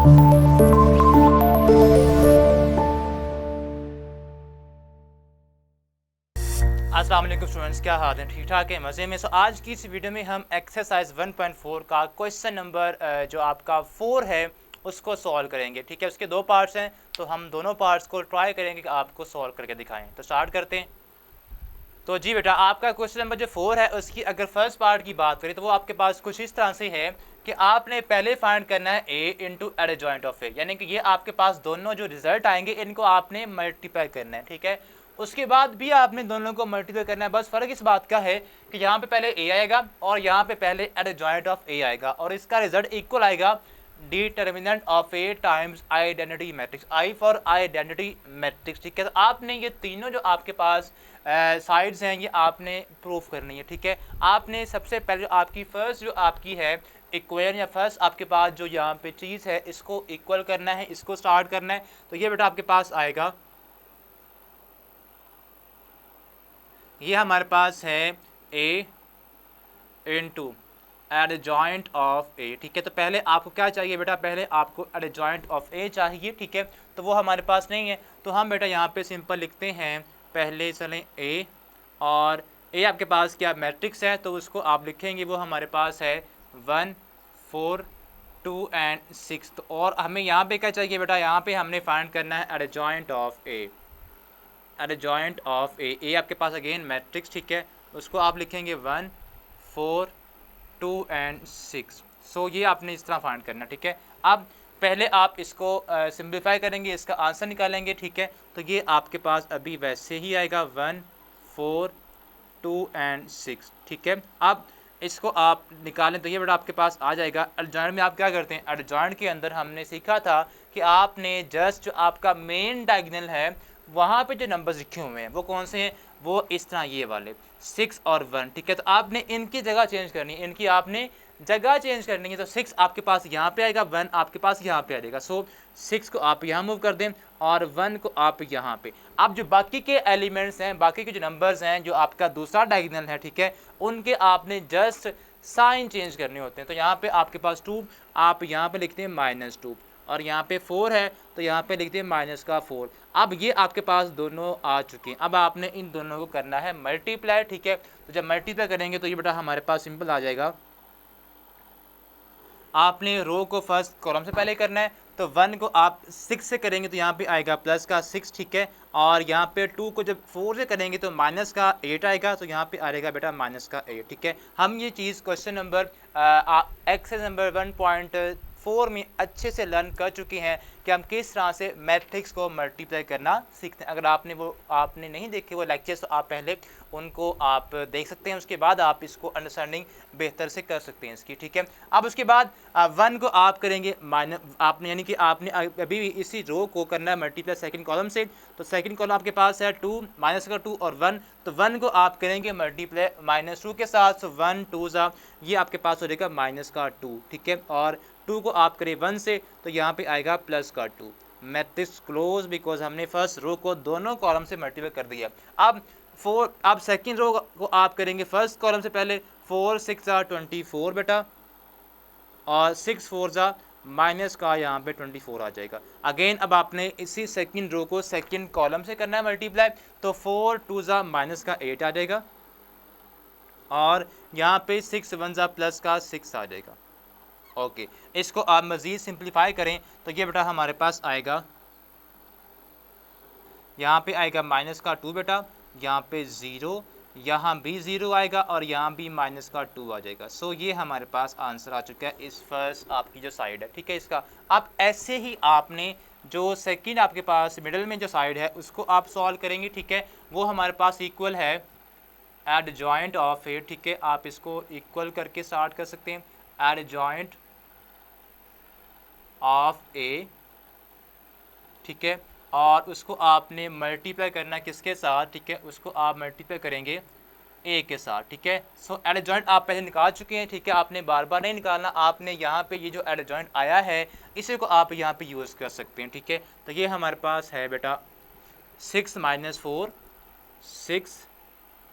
अस्सलाम वालेकुम स्टूडेंट्स, क्या हाल है? ठीक ठाक है, मज़े में। आज की इस वीडियो में हम एक्सरसाइज 1.4 का क्वेश्चन नंबर जो आपका 4 है उसको सॉल्व करेंगे। ठीक है, उसके दो पार्ट्स हैं, तो हम दोनों पार्ट्स को ट्राई करेंगे कि आपको सॉल्व करके दिखाएं। तो स्टार्ट करते हैं। तो जी बेटा, आपका क्वेश्चन नंबर जो 4 है उसकी अगर फर्स्ट पार्ट की बात करें तो वो आपके पास कुछ इस तरह से है कि आपने पहले फाइंड करना है ए इंटू एडजॉइंट ऑफ ए, यानी कि ये आपके पास दोनों जो रिजल्ट आएंगे इनको आपने मल्टीप्लाई करना है। ठीक है, उसके बाद भी आपने दोनों को मल्टीप्लाई करना है। बस फर्क इस बात का है कि यहाँ पे पहले ए आएगा और यहाँ पे पहले एडजॉइंट ऑफ ए आएगा और इसका रिजल्ट इक्वल आएगा determinant of A times identity matrix, I for identity matrix. ठीक है, तो आपने ये तीनों जो आपके पास साइड्स हैं ये आपने प्रूफ करनी है। ठीक है, आपने सबसे पहले आपकी फर्स्ट जो आपकी है इक्वेशन या फर्स्ट आपके पास जो यहाँ पे चीज़ है इसको इक्वल करना है, इसको स्टार्ट करना है। तो ये बेटा आपके पास आएगा, ये हमारे पास है ए इंटू एडजॉइंट ऑफ ए। ठीक है, तो पहले आपको क्या चाहिए बेटा? पहले आपको एडजॉइंट ऑफ ए चाहिए। ठीक है, तो वो हमारे पास नहीं है, तो हम बेटा यहाँ पे सिंपल लिखते हैं पहले चलें ए, और ए आपके पास क्या मैट्रिक्स है तो उसको आप लिखेंगे, वो हमारे पास है 1 4 2 एंड 6। तो और हमें यहाँ पे क्या चाहिए बेटा? यहाँ पे हमने फाइंड करना है adjoint of A, adjoint of A. A आपके पास अगेन मैट्रिक्स। ठीक है, उसको आप लिखेंगे 1 4 2 एंड 6। सो ये आपने इस तरह फाइंड करना। ठीक है, अब पहले आप इसको सिंप्लीफाई करेंगे, इसका आंसर निकालेंगे। ठीक है, तो ये आपके पास अभी वैसे ही आएगा 1 4 2 एंड 6। ठीक है, अब इसको आप निकालें तो ये बेटा आपके पास आ जाएगा। एडजॉइंट में आप क्या करते हैं? एडजॉइंट के अंदर हमने सीखा था कि आपने जस्ट जो आपका मेन डायगोनल है वहाँ पे जो नंबर्स लिखे हुए हैं वो कौन से हैं? वो इस तरह ये वाले 6 और 1। ठीक है, तो आपने इनकी जगह चेंज करनी है, इनकी आपने जगह चेंज करनी है। तो 6 आपके पास यहाँ पे आएगा, 1 आपके पास यहाँ पे आ जाएगा। सो 6 को आप यहाँ मूव कर दें और 1 को आप यहाँ पे। अब जो बाकी के एलिमेंट्स हैं, बाकी के जो नंबर्स हैं जो आपका दूसरा डायगोनल है, ठीक है, उनके आपने जस्ट साइन चेंज करने होते हैं। तो यहाँ पे आपके पास 2, आप यहाँ पे लिखते हैं -2, और यहाँ पे 4 है तो यहाँ पे लिखते हैं -4। अब ये आपके पास दोनों आ चुके हैं, अब आपने इन दोनों को करना है मल्टीप्लाई। ठीक है, तो जब मल्टीप्लाई करेंगे तो ये बेटा हमारे पास सिंपल आ जाएगा। आपने रो को फर्स्ट कॉलम से पहले करना है, तो 1 को आप 6 से करेंगे तो यहाँ पे आएगा प्लस का 6। ठीक है, और यहाँ पे 2 को जब 4 से करेंगे तो माइनस का 8 आएगा, तो यहाँ पे आएगा बेटा माइनस का 8। ठीक है, हम ये चीज़ क्वेश्चन नंबर एक्सरसाइज नंबर 1.4 में अच्छे से लर्न कर चुके हैं कि हम किस तरह से मैट्रिक्स को मल्टीप्लाई करना सीखते हैं। अगर आपने नहीं देखे वो लेक्चर्स तो आप पहले उनको आप देख सकते हैं, उसके बाद आप इसको अंडरस्टैंडिंग बेहतर से कर सकते हैं इसकी। ठीक है, अब उसके बाद 1 को आप करेंगे माइनस, आपने यानी कि आपने अभी भी इसी रो को करना है मल्टीप्लाई सेकंड कॉलम से। तो सेकंड कॉलम आपके पास है 2 माइनस का 2 और 1, तो 1 को आप करेंगे मल्टीप्लाई -2 के साथ। सो 1 2 ज़ा ये आपके पास हो जाएगा माइनस का 2। ठीक है, और 2 को आप करें 1 से तो यहाँ पे आएगा प्लस का 2। मैट्रिक्स क्लोज, बिकॉज हमने फर्स्ट रो को दोनों कॉलम से मल्टीप्लाई कर दिया। अब 4, अब सेकंड रो को आप करेंगे फर्स्ट कॉलम से पहले। 4 6 ज़ा 24 बेटा, और 6 4 ज़ा माइनस का यहाँ पे 24 आ जाएगा। अगेन अब आपने इसी सेकंड रो को सेकंड कॉलम से करना है मल्टीप्लाई, तो 4 2 ज़ा माइनस का 8 आ जाएगा, और यहाँ पे 6 1 ज़ा प्लस का 6 आ जाएगा। ओके, इसको आप मज़ीद सिंप्लीफाई करें तो ये बेटा हमारे पास आएगा, यहाँ पे आएगा माइनस का 2 बेटा, यहाँ पे 0, यहाँ भी 0 आएगा, और यहाँ भी माइनस का 2 आ जाएगा। सो ये हमारे पास आंसर आ चुका है इस फर्स्ट आपकी जो साइड है। ठीक है, इसका अब ऐसे ही आपने जो सेकंड आपके पास मिडल में जो साइड है उसको आप सॉल्व करेंगे। ठीक है, वो हमारे पास इक्वल है एडजॉइंट ऑफ ए। ठीक है, आप इसको इक्वल करके स्टार्ट कर सकते हैं, एडजॉइंट ऑफ ए। ठीक है, और उसको आपने मल्टीप्लाई करना किसके साथ? ठीक है, उसको आप मल्टीप्लाई करेंगे ए के साथ। ठीक है, सो एडजॉइंट आप पहले निकाल चुके हैं। ठीक है, आपने बार बार नहीं निकालना, आपने यहाँ पे ये जो एडजॉइंट आया है इसी को आप यहाँ पे यूज़ कर सकते हैं। ठीक है, तो ये हमारे पास है बेटा 6 -4, 6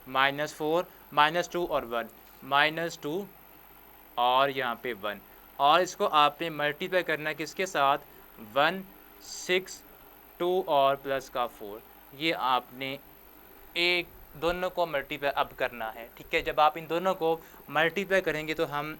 -4 -2 और 1, -2 और यहाँ पे 1, और इसको आपने मल्टीप्लाई करना है किसके साथ, 1 6 2 और प्लस का 4। ये आपने एक दोनों को मल्टीप्लाई अब करना है, ठीक है। जब आप इन दोनों को मल्टीप्लाई करेंगे तो हम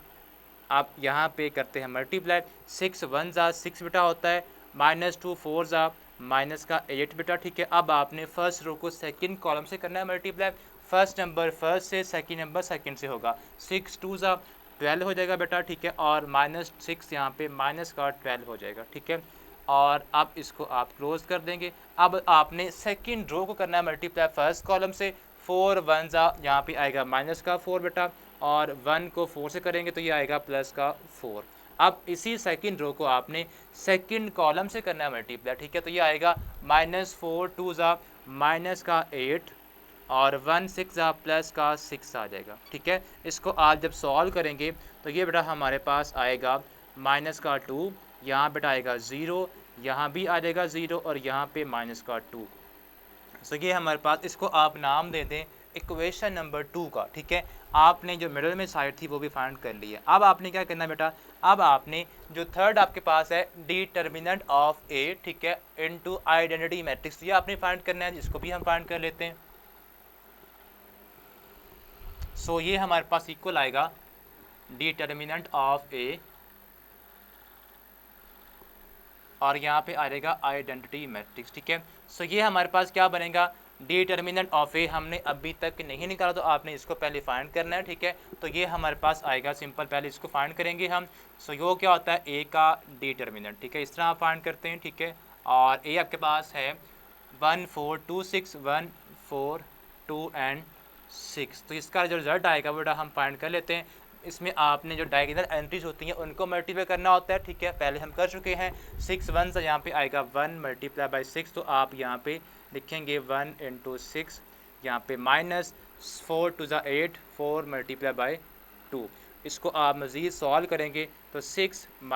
आप यहाँ पे करते हैं मल्टीप्लाई। 6 1 ज़ा 6 बेटा होता है, -2 4 ज़ा माइनस का 8 बेटा, ठीक है। अब आपने फर्स्ट रो को सेकंड कॉलम से करना है मल्टीप्लाई। फर्स्ट नंबर फर्स्ट से, सेकंड नंबर सेकंड से होगा। 6 2 ज़ा 12 हो जाएगा बेटा, ठीक है। और -6 यहाँ पे माइनस का 12 हो जाएगा, ठीक है। और अब इसको आप क्लोज कर देंगे। अब आपने सेकंड रो को करना है मल्टीप्लाई फर्स्ट कॉलम से। 4 1 ज़ा यहाँ पे आएगा माइनस का 4 बेटा, और 1 को 4 से करेंगे तो ये आएगा प्लस का 4। अब इसी सेकंड रो को आपने सेकंड कॉलम से करना है मल्टीप्लाई, ठीक है। तो ये आएगा -4 2 ज़ा माइनस का 8 और 1 6 ज़ा प्लस का 6 आ जाएगा, ठीक है। इसको आप जब सॉल्व करेंगे तो ये बेटा हमारे पास आएगा माइनस का 2, यहाँ बेटा आएगा 0, यहाँ भी आ जाएगा 0 और यहाँ पे माइनस का 2। सो ये हमारे पास, इसको आप नाम दे दें इक्वेशन नंबर 2 का, ठीक है। आपने जो मिडल में साइड थी वो भी फाइंड कर ली है। अब आपने क्या करना है बेटा, अब आपने जो थर्ड आपके पास है डिटर्मिनेंट ऑफ ए, ठीक है, इनटू आइडेंटिटी मैट्रिक्स, ये आपने फाइंड करना है, जिसको भी हम फाइंड कर लेते हैं। सो ये हमारे पास इक्वल आएगा डिटर्मिनेंट ऑफ ए और यहाँ पे आ जाएगा आइडेंटिटी मैट्रिक्स, ठीक है। सो ये हमारे पास क्या बनेगा, डिटर्मिनेंट ऑफ ए हमने अभी तक नहीं निकाला तो आपने इसको पहले फाइंड करना है, ठीक है। तो ये हमारे पास आएगा सिंपल, पहले इसको फाइंड करेंगे हम। सो ये क्या होता है, ए का डिटर्मिनेंट, ठीक है, इस तरह आप फाइंड करते हैं, ठीक है। और ए आपके पास है 1 4 2 6 1 4 2 एंड 6। तो इसका जो रिजल्ट आएगा बेटा हम फाइंड कर लेते हैं। इसमें आपने जो डायगोनल एंट्रीज होती हैं उनको मल्टीप्लाई करना होता है, ठीक है, पहले हम कर चुके हैं। 6 1 से यहाँ पे आएगा 1 मल्टीप्लाई बाई 6, तो आप यहाँ पे लिखेंगे 1 इंटू 6, यहाँ पे -4 2 ज़ा 8 4 मल्टीप्लाई बाई 2। इसको आप मज़ीद सॉल्व करेंगे तो 6 -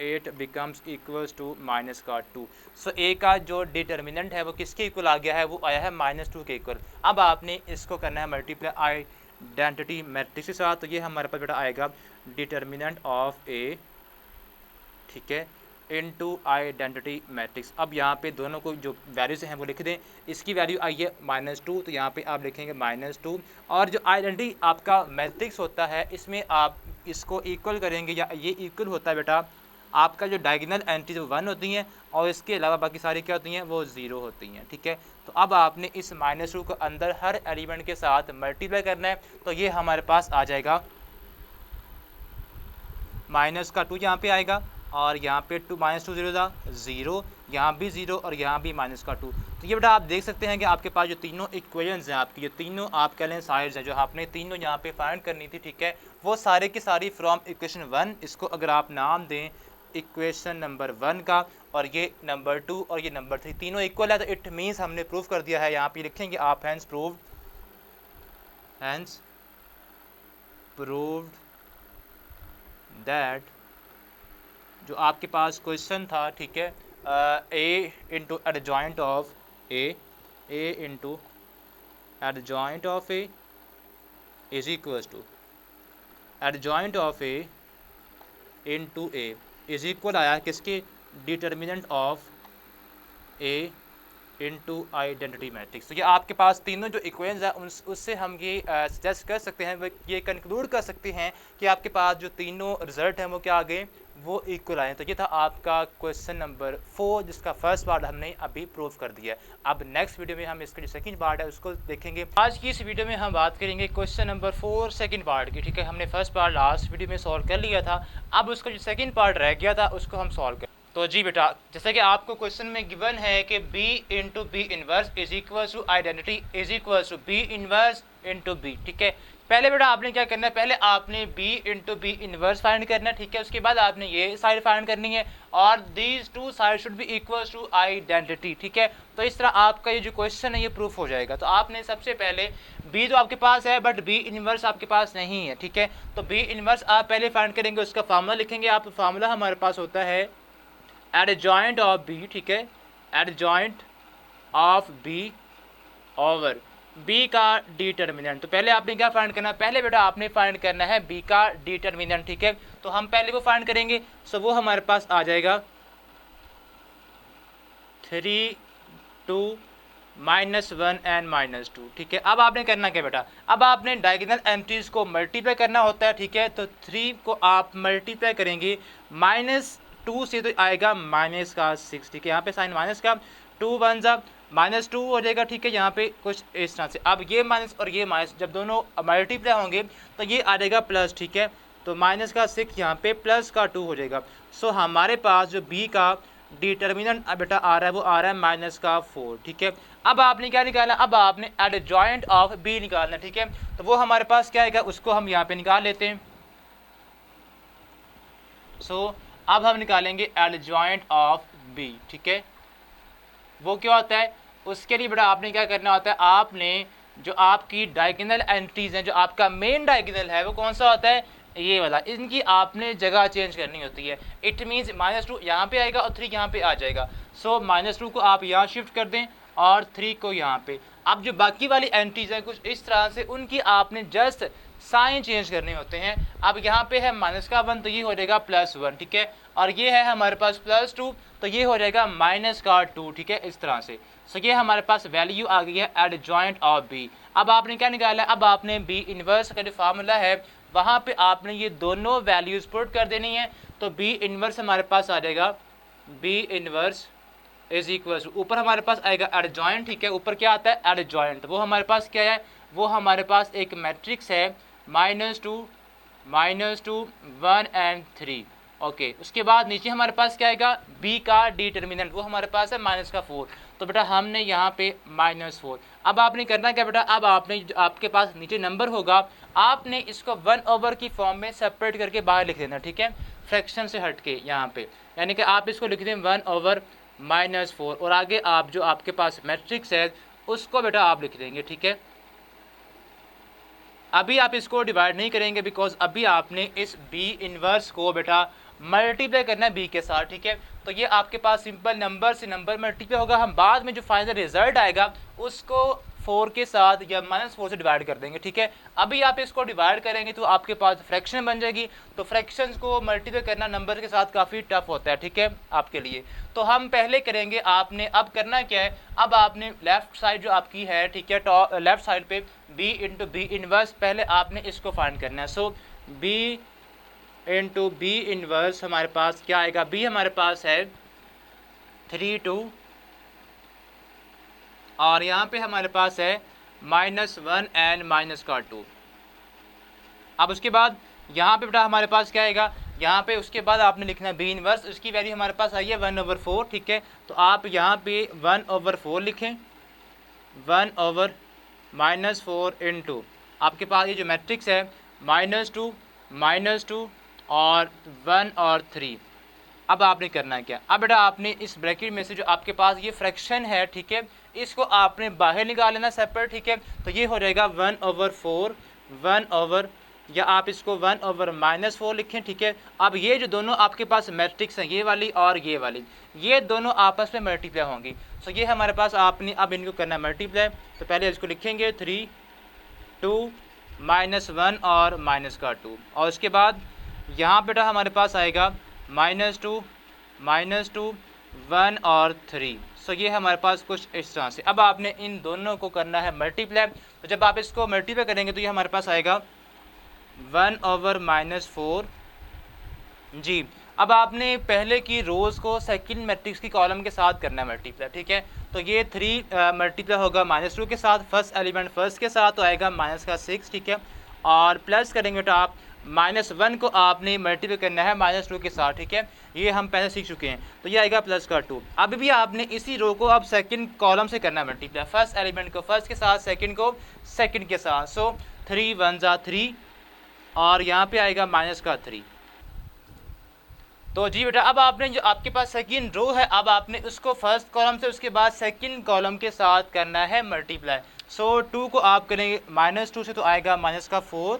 8 बिकम्स इक्वल्स टू माइनस का 2। सो ए का जो डिटर्मिनेंट है वो किसके इक्वल आ गया है, वो आया है -2 के इक्वल। अब आपने इसको करना है मल्टीप्लाई आइडेंटिटी मैट्रिक्स के साथ, तो ये हमारे पास बेटा आएगा डिटर्मिनेंट ऑफ ए, ठीक है, इनटू आइडेंटिटी मैट्रिक्स। अब यहाँ पे दोनों को जो वैल्यूज हैं वो लिख दें। इसकी वैल्यू आई है -2, तो यहाँ पे आप लिखेंगे -2। और जो आइडेंटिटी आपका मैट्रिक्स होता है इसमें आप इसको इक्वल करेंगे, या ये इक्वल होता है बेटा आपका जो डायगोनल एंट्रीज 1 होती हैं और इसके अलावा बाकी सारी क्या होती हैं, वो 0 होती हैं, ठीक है। तो अब आपने इस -2 को अंदर हर एलिमेंट के साथ मल्टीप्लाई करना है, तो ये हमारे पास आ जाएगा माइनस का 2 यहाँ पे आएगा, और यहाँ पे -2 0 था 0, यहाँ भी 0 और यहाँ भी -2। तो ये बेटा आप देख सकते हैं कि आपके पास जो तीनों इक्वेशंस हैं, आपकी जो तीनों आप कह लें साइड्स हैं, जो आपने तीनों यहाँ पे फाइंड करनी थी, ठीक है, वो सारे की सारी फ्रॉम इक्वेशन 1, इसको अगर आप नाम दें इक्वेशन नंबर 1 का, और ये नंबर 2 और ये नंबर 3 तीनों इक्वल है, तो इट मीन्स हमने प्रूव कर दिया है। यहाँ पे लिखेंगे आप हैंस प्रूव्ड दैट जो आपके पास क्वेश्चन था, ठीक है, A into adjoint of A into adjoint of A is equals to adjoint of A into A is equal आया किसके, determinant of A into identity matrix. तो ये आपके पास तीनों जो इक्वेशंस हैं उससे हम ये सजेस्ट कर सकते हैं, ये कंक्लूड कर सकते हैं कि आपके पास जो तीनों रिजल्ट हैं वो क्या आ गए, वो इक्वल आए। तो ये था आपका क्वेश्चन नंबर 4, जिसका फर्स्ट पार्ट हमने अभी प्रूव कर दिया है। अब नेक्स्ट वीडियो में हम इसका जो सेकंड पार्ट है उसको देखेंगे। आज की इस वीडियो में हम बात करेंगे क्वेश्चन नंबर 4 सेकंड पार्ट की, ठीक है। हमने फर्स्ट पार्ट लास्ट वीडियो में सॉल्व कर लिया था, अब उसका जो सेकंड पार्ट रह गया था उसको हम सॉल्व कर। तो जी बेटा, जैसे कि आपको क्वेश्चन में गिवन है कि b into B inverse is equal to identity is equal to B inverse into B, ठीक है। पहले बेटा आपने क्या करना है, पहले आपने b into B inverse find करना है, ठीक है। उसके बाद आपने ये साइड फाइंड करनी है, और these two side should be equal to identity, ठीक है। तो इस तरह आपका ये जो क्वेश्चन है ये प्रूफ हो जाएगा। तो आपने सबसे पहले b तो आपके पास है बट b इनवर्स आपके पास नहीं है, ठीक है। तो b इनवर्स आप पहले फाइंड करेंगे, उसका फार्मूला लिखेंगे आप। फार्मूला हमारे पास होता है एडजॉइंट ऑफ बी, ठीक है, adjoint of B over B का डिटर्मिनेंट। तो पहले आपने क्या फाइंड करना है, पहले बेटा आपने फाइंड करना है बी का डिटर्मिनेंट, ठीक है। तो हम पहले वो फाइंड करेंगे, सो वो हमारे पास आ जाएगा 3 2 -1 एंड -2, ठीक है। अब आपने करना क्या बेटा, अब आपने डायगोनल एंट्रीज को मल्टीप्लाई करना होता है, ठीक है। तो 3 को आप मल्टीप्लाई करेंगे -2 से, तो आएगा -6, ठीक है। यहाँ पे साइन माइनस का 2 1 जा -2 हो जाएगा, ठीक है। यहाँ पे कुछ इस तरह से, अब ये माइनस और ये माइनस जब दोनों मल्टीप्लाई होंगे तो ये आ जाएगा प्लस, ठीक है। तो -6 यहाँ पे +2 हो जाएगा। सो हमारे पास जो बी का डिटर्मिनेंट बेटा आ रहा है वो आ रहा है -4, ठीक है। अब आपने क्या निकालना, अब आपने एडजॉइंट ऑफ बी निकालना, ठीक है। तो वो हमारे पास क्या आएगा, उसको हम यहाँ पे निकाल लेते हैं। सो अब हम निकालेंगे एडजॉइंट ऑफ बी, ठीक है। वो क्या होता है, उसके लिए बेटा आपने क्या करना होता है, आपने जो आपकी डायगोनल एंट्रीज हैं, जो आपका मेन डायगोनल है वो कौन सा होता है, ये वाला, इनकी आपने जगह चेंज करनी होती है। इट मीन्स -2 यहाँ पे आएगा और 3 यहाँ पे आ जाएगा। सो -2 को आप यहाँ शिफ्ट कर दें और 3 को यहाँ पे। अब जो बाकी वाली एंट्रीज हैं कुछ इस तरह से, उनकी आपने जस्ट साइन चेंज करने होते हैं। अब यहाँ पे है -1 तो ये हो जाएगा +1, ठीक है। और ये है हमारे पास +2 तो ये हो जाएगा -2, ठीक है, इस तरह से। सो ये हमारे पास वैल्यू आ गई है एडजॉइंट ऑफ बी। अब आपने क्या निकाला है, अब आपने बी इनवर्स का जो फार्मूला है वहाँ पे आपने ये दोनों वैल्यूज पुट कर देनी है। तो बी इनवर्स हमारे पास आ जाएगा, B inverse is equal to, ऊपर हमारे पास आएगा एडजॉइंट, ठीक है। ऊपर क्या आता है, एडजॉइंट। वो हमारे पास क्या है, वो हमारे पास एक मैट्रिक्स है -2 -2 1 एंड 3, ओके। उसके बाद नीचे हमारे पास क्या आएगा, बी का डिटर्मिनेंट, वो हमारे पास है -4। तो बेटा हमने यहाँ पे -4। अब आपने करना क्या बेटा, अब आपने आपके पास नीचे नंबर होगा, आपने इसको 1/, की फॉर्म में सेपरेट करके बाहर लिख देना, ठीक है, फ्रैक्शन से हट के यहाँ पे। यानी कि आप इसको लिख दें 1/-4 और आगे आप जो आपके पास मैट्रिक्स है उसको बेटा आप लिख देंगे, ठीक है। अभी आप इसको डिवाइड नहीं करेंगे बिकॉज अभी आपने इस बी इनवर्स को बेटा मल्टीप्लाई करना है बी के साथ, ठीक है। तो ये आपके पास सिंपल नंबर से नंबर मल्टीप्लाई होगा, हम बाद में जो फाइनल रिजल्ट आएगा उसको 4 के साथ या -4 से डिवाइड कर देंगे, ठीक है। अभी आप इसको डिवाइड करेंगे तो आपके पास फ्रैक्शन बन जाएगी। तो फ्रैक्शंस को मल्टीप्लाई करना नंबर के साथ काफ़ी टफ होता है, ठीक है, आपके लिए। तो हम पहले करेंगे, आपने अब करना क्या है, अब आपने लेफ्ट साइड जो आपकी है, ठीक है, लेफ्ट साइड पे बी इंटू बी इनवर्स, पहले आपने इसको फाइंड करना है। सो बी इंटू बी इनवर्स हमारे पास क्या आएगा, बी हमारे पास है 3 2 और यहाँ पे हमारे पास है -1 एंड -2। अब उसके बाद यहाँ पे बेटा हमारे पास क्या आएगा, यहाँ पे उसके बाद आपने लिखना है बी इनवर्स, उसकी वैल्यू हमारे पास आई है 1/4, ठीक है। तो आप यहाँ पे 1/4 लिखें, 1/-4 इंटू आपके पास ये जो मैट्रिक्स है -2 -2 और 1 और 3। अब आपने करना है क्या, अब बेटा आपने इस ब्रैकेट में से जो आपके पास ये फ्रैक्शन है, ठीक है, इसको आपने बाहर निकाल लेना सेपरेट, ठीक है। तो ये हो जाएगा 1/4 1/, या आप इसको 1/-4 लिखें, ठीक है। अब ये जो दोनों आपके पास मैट्रिक्स हैं, ये वाली और ये वाली, ये दोनों आपस में मल्टीप्लाई होंगी। सो ये हमारे पास आपने अब इनको करना है मल्टीप्लाई। तो पहले इसको लिखेंगे 3 2 -1 और -2 और उसके बाद यहाँ बेटा हमारे पास आएगा -2 1 और 3। सो ये हमारे पास कुछ इस तरह से। अब आपने इन दोनों को करना है मल्टीप्लाई। तो जब आप इसको मल्टीप्लाई करेंगे तो ये हमारे पास आएगा 1/-4 जी। अब आपने पहले की रोज़ को सेकंड मैट्रिक्स की कॉलम के साथ करना है मल्टीप्लाई, ठीक है। तो ये 3 मल्टीप्लाई होगा -2 के साथ, फर्स्ट एलिमेंट फर्स्ट के साथ तो आएगा -6, ठीक है। और प्लस करेंगे तो आप -1 को आपने मल्टीप्लाई करना है -2 के साथ, ठीक है। ये हम पहले सीख चुके हैं, तो ये आएगा +2। अब भी आपने इसी रो को अब सेकंड कॉलम से करना है मल्टीप्लाई, फर्स्ट एलिमेंट को फर्स्ट के साथ, सेकंड को सेकंड के साथ। सो 3 1 3 और यहाँ पे आएगा -3। तो जी बेटा अब आपने जो आपके पास सेकंड रो है, अब आपने उसको फर्स्ट कॉलम से उसके बाद सेकंड कॉलम के साथ करना है मल्टीप्लाई। सो 2 को आप करेंगे -2 से तो आएगा -4,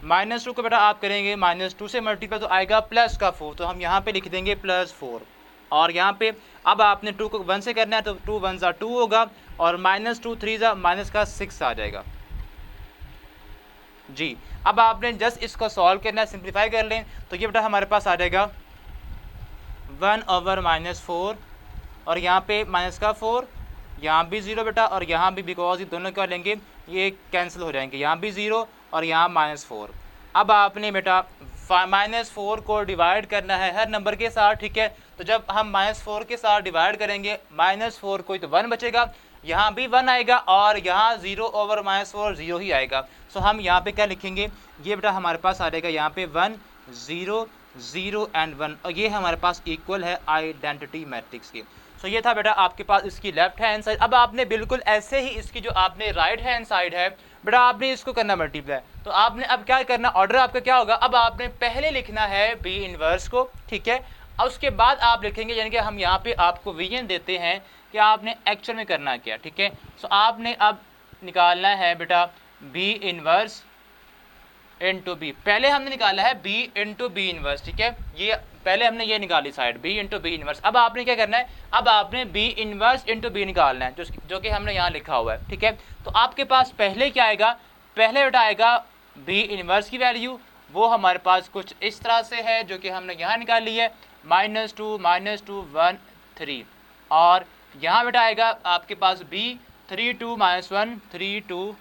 -2 को बेटा आप करेंगे -2 से मल्टीप्लाई तो आएगा +4, तो हम यहाँ पे लिख देंगे +4। और यहाँ पे अब आपने 2 को 1 से करना है तो 2 1 2 होगा और -2 3 ज़ा माइनस का 6 आ जाएगा जी। अब आपने जस्ट इसको सॉल्व करना है, सिंप्लीफाई कर लें तो ये बेटा हमारे पास आ जाएगा 1/-4 और यहाँ पे माइनस का 4, यहाँ भी 0 बेटा और यहाँ भी, बिकॉज ये दोनों क्या लेंगे, ये कैंसिल हो जाएंगे, यहाँ भी 0 और यहाँ -4। अब आपने बेटा -4 को डिवाइड करना है हर नंबर के साथ, ठीक है। तो जब हम -4 के साथ डिवाइड करेंगे, -4 कोई तो 1 बचेगा, यहाँ भी 1 आएगा और यहाँ 0/-4 0 ही आएगा। सो हम यहाँ पे क्या लिखेंगे, ये बेटा हमारे पास आ जाएगा यहाँ पे 1 0 0 एंड 1 और ये हमारे पास इक्वल है आइडेंटिटी मैट्रिक्स की। सो ये था बेटा आपके पास इसकी लेफ्ट हैंड साइड। अब आपने बिल्कुल ऐसे ही इसकी जो आपने राइट हैंड साइड है बेटा आपने इसको करना मल्टीप्लाई। तो आपने अब क्या करना, ऑर्डर आपका क्या होगा, अब आपने पहले लिखना है बी इनवर्स को, ठीक है, और उसके बाद आप लिखेंगे, यानी कि हम यहाँ पे आपको विजन देते हैं कि आपने एक्चुअल में करना क्या, ठीक है। सो आपने अब निकालना है बेटा बी इनवर्स इंटू बी, पहले हमने निकाला है बी इंटू बी इनवर्स, ठीक है, ये पहले हमने ये निकाली side B into B inverse. अब आपने क्या करना है, अब आपने बी इनवर्स इंटू बी निकालना है, जो कि हमने यहाँ लिखा हुआ है, ठीक है। तो आपके पास पहले क्या आएगा, पहले बेटा आएगा बी इनवर्स की वैल्यू, वो हमारे पास कुछ इस तरह से है जो कि हमने यहाँ निकाल ली है, -2 -2 1 3, और यहाँ बेटा आएगा आपके पास बी 3 2 -1 3 2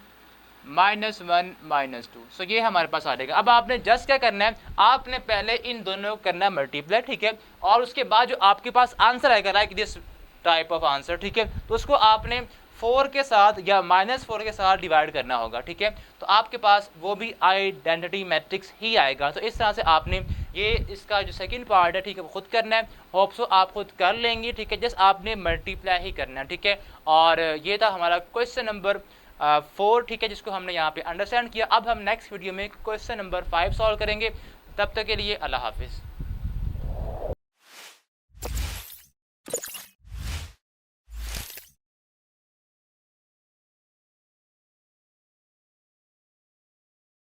-1 -2। सो ये हमारे पास आ जाएगा। अब आपने जस्ट क्या करना है, आपने पहले इन दोनों को करना है मल्टीप्लाई, ठीक है, और उसके बाद जो आपके पास आंसर आएगा like this type of answer, ठीक है, तो उसको आपने 4 के साथ या -4 के साथ डिवाइड करना होगा, ठीक है। तो आपके पास वो भी आइडेंटिटी मैट्रिक्स ही आएगा। तो इस तरह से आपने ये इसका जो सेकंड पार्ट है, ठीक है, वो खुद करना है, होप सो आप खुद कर लेंगे, ठीक है, जस्ट आपने मल्टीप्लाई ही करना है, ठीक है। और ये था हमारा क्वेश्चन नंबर 4, ठीक है, जिसको हमने यहाँ पे अंडरस्टैंड किया। अब हम नेक्स्ट वीडियो में क्वेश्चन नंबर 5 सॉल्व करेंगे। तब तक के लिए अल्लाह हाफिज़।